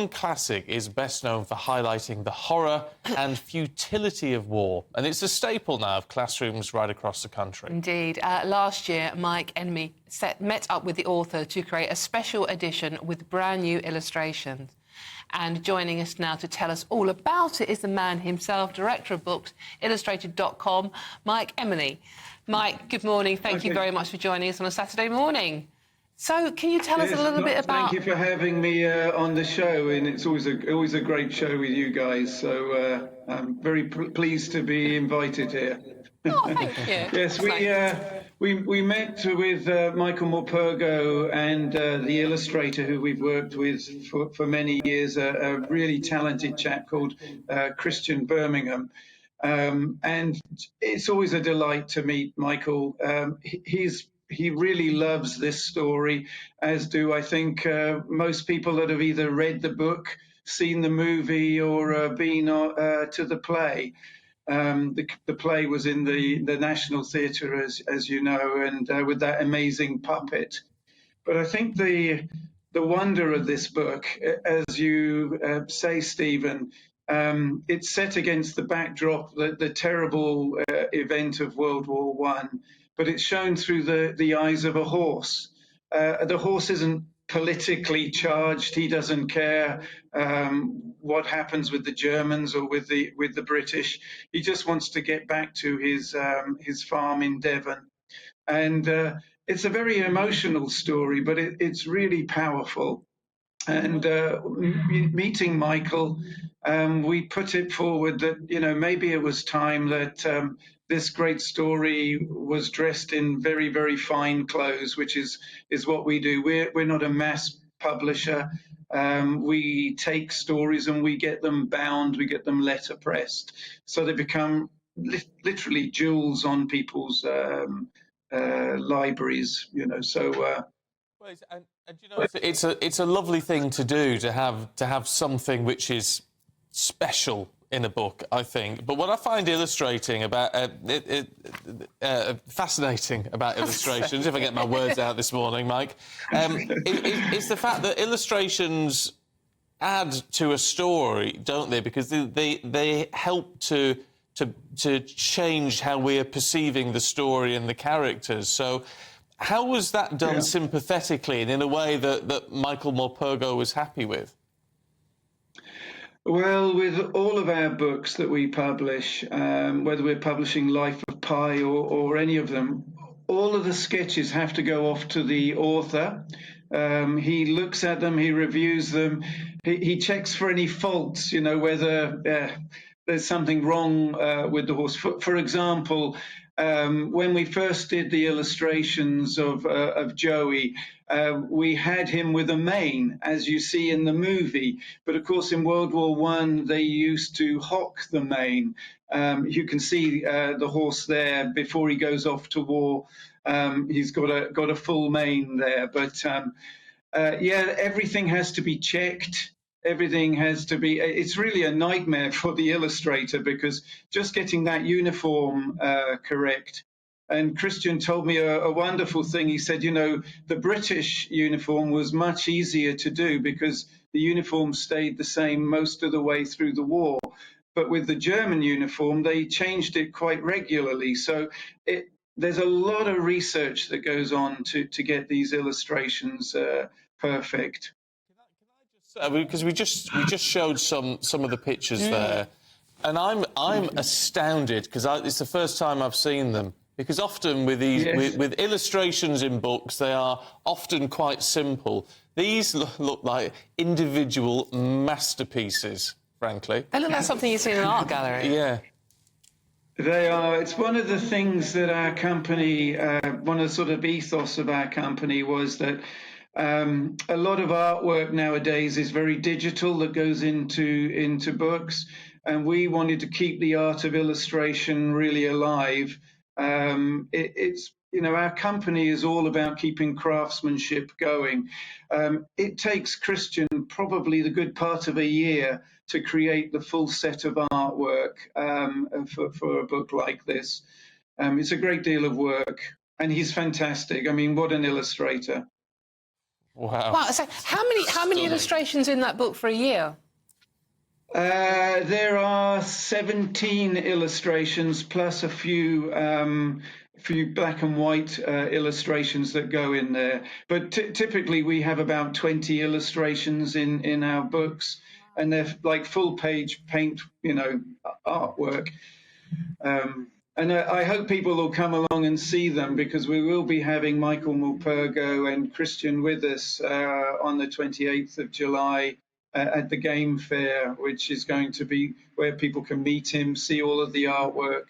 Classic is best known for highlighting the horror and futility of war, and it's a staple now of classrooms right across the country. Indeed. Last year, Mike Enemy met up with the author to create a special edition with brand new illustrations. And joining us now to tell us all about it is the man himself, director of books, illustrated.com, Mike Enemy. Mike, good morning. Thank you very much for joining us on a Saturday morning. So, can you tell us a little bit about... Thank you for having me on the show, and it's always a great show with you guys. So I'm very pleased to be invited here. Oh, thank you. Yes, we met with Michael Morpurgo and the illustrator who we've worked with for many years, a really talented chap called Christian Birmingham. And it's always a delight to meet Michael. He really loves this story, as do, I think, most people that have either read the book, seen the movie, or been to the play. The play was in the National Theatre, as you know, and with that amazing puppet. But I think the wonder of this book, as you say, Stephen, it's set against the backdrop, the terrible event of World War I. But it's shown through the eyes of a horse. The horse isn't politically charged. He doesn't care what happens with the Germans or with the British. He just wants to get back to his farm in Devon. And it's a very emotional story, but it's really powerful. And meeting Michael, we put it forward that, maybe it was time that this great story was dressed in very, very fine clothes, which is what we do. We're not a mass publisher. We take stories and we get them bound, we get them letterpressed, so they become literally jewels on people's libraries. It's a lovely thing to do, to have something which is special in a book, I think. But what I find fascinating about illustrations, if I get my words out this morning, Mike, is the fact that illustrations add to a story, don't they? Because they help to change how we are perceiving the story and the characters. So how was that done sympathetically and in a way that Michael Morpurgo was happy with? Well, with all of our books that we publish, whether we're publishing Life of Pi or any of them, all of the sketches have to go off to the author. He looks at them, he reviews them, he checks for any faults, whether there's something wrong with the horse. For example, when we first did the illustrations of Joey, we had him with a mane, as you see in the movie. But of course, in World War I, they used to hock the mane. You can see the horse there before he goes off to war. He's got a full mane there. But everything has to be checked. Everything has to be... It's really a nightmare for the illustrator, because just getting that uniform correct. And Christian told me a wonderful thing. He said, the British uniform was much easier to do because the uniform stayed the same most of the way through the war. But with the German uniform, they changed it quite regularly. So there's a lot of research that goes on to get these illustrations perfect. Because we just showed some of the pictures there, and I'm astounded, because it's the first time I've seen them. Because often with these with illustrations in books, they are often quite simple. These look like individual masterpieces, frankly. They look like something you see in an art gallery. Yeah. They are. It's one of the things that our company, one of the sort of ethos of our company was that a lot of artwork nowadays is very digital, that goes into books, and we wanted to keep the art of illustration really alive. Our company is all about keeping craftsmanship going. It takes Christian probably the good part of a year to create the full set of artwork for a book like this. It's a great deal of work, and he's fantastic. I mean, what an illustrator. Wow. Wow. So how many illustrations in that book for a year? There are 17 illustrations plus a few black and white illustrations that go in there. But typically we have about 20 illustrations in our books, and they're like full page paint, artwork. And I hope people will come along and see them, because we will be having Michael Morpurgo and Christian with us on the 28th of July at the Game Fair, which is going to be where people can meet him, see all of the artwork.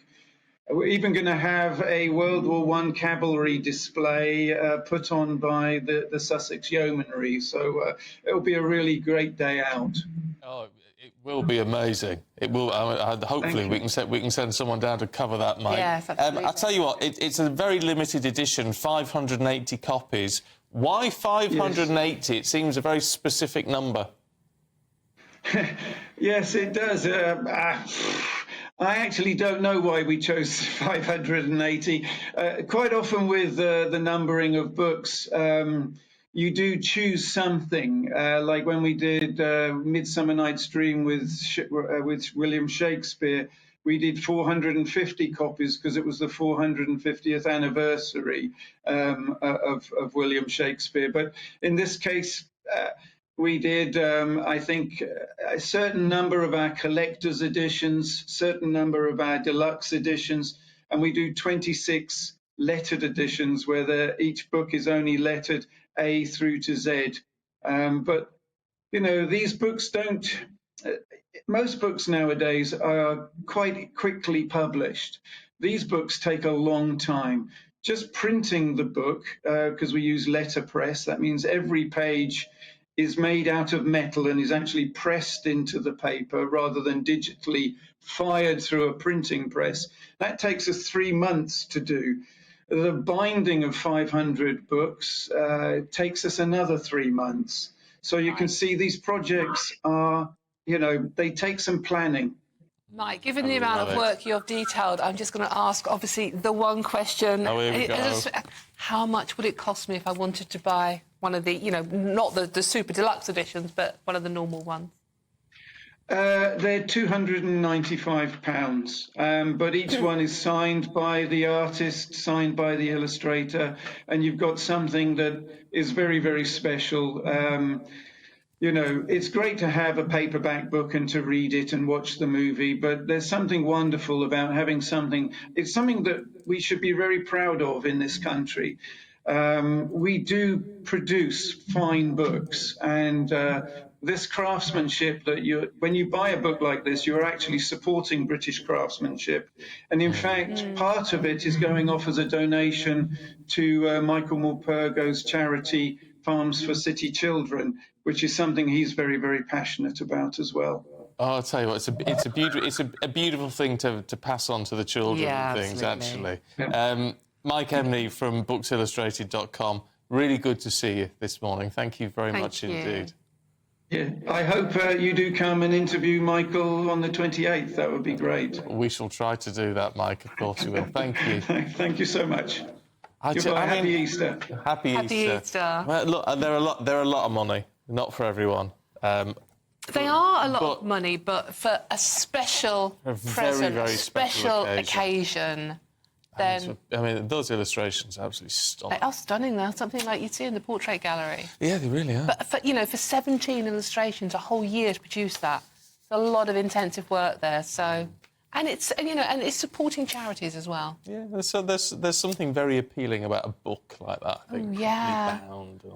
We're even going to have a World War I cavalry display put on by the Sussex Yeomanry. So it'll be a really great day out. Oh, it will be amazing. It will. Hopefully, we can send someone down to cover that, Mike. Yes, absolutely. I'll tell you what. It's a very limited edition, 580 copies. Why 580? Yes. It seems a very specific number. Yes, it does. I actually don't know why we chose 580. Quite often with the numbering of books, you do choose something. Like when we did Midsummer Night's Dream with William Shakespeare, we did 450 copies because it was the 450th anniversary of William Shakespeare. But in this case, we did, I think, a certain number of our collector's editions, certain number of our deluxe editions, and we do 26 lettered editions where each book is only lettered A through to Z. But, these books don't... most books nowadays are quite quickly published. These books take a long time. Just printing the book, because we use letterpress, that means every page is made out of metal and is actually pressed into the paper rather than digitally fired through a printing press. That takes us 3 months to do. The binding of 500 books takes us another 3 months. So you can see these projects are, they take some planning. Mike, given the amount of work you've detailed, I'm just going to ask, obviously, the one question. Oh, here we go. How much would it cost me if I wanted to buy one of the, not the super deluxe editions, but one of the normal ones? They're £295, but each one is signed by the artist, signed by the illustrator, and you've got something that is very, very special. It's great to have a paperback book and to read it and watch the movie, but there's something wonderful about having something. It's something that we should be very proud of in this country. We do produce fine books, and this craftsmanship when you buy a book like this, you're actually supporting British craftsmanship. And in fact, part of it is going off as a donation to Michael Morpurgo's charity, Farms for City Children, which is something he's very, very passionate about as well. Oh, I'll tell you what, it's a beautiful thing to pass on to the children and things, absolutely. actually. Yeah. Mike Emney from booksillustrated.com, really good to see you this morning. Thank you very much indeed. Yeah, I hope you do come and interview Michael on the 28th. That would be great. We shall try to do that, Mike. Of course we will. Thank you. Thank you so much. Happy Easter. Happy Easter. Well, look, they're a lot of money. Not for everyone. They are a lot of money, but for a special present, very special occasion, then... those illustrations are absolutely stunning. They are stunning, though. Something like you'd see in the portrait gallery. Yeah, they really are. But, for 17 illustrations, a whole year to produce that, it's a lot of intensive work there, so... And it's supporting charities as well. Yeah, so there's something very appealing about a book like that. I think. Yeah. Bound and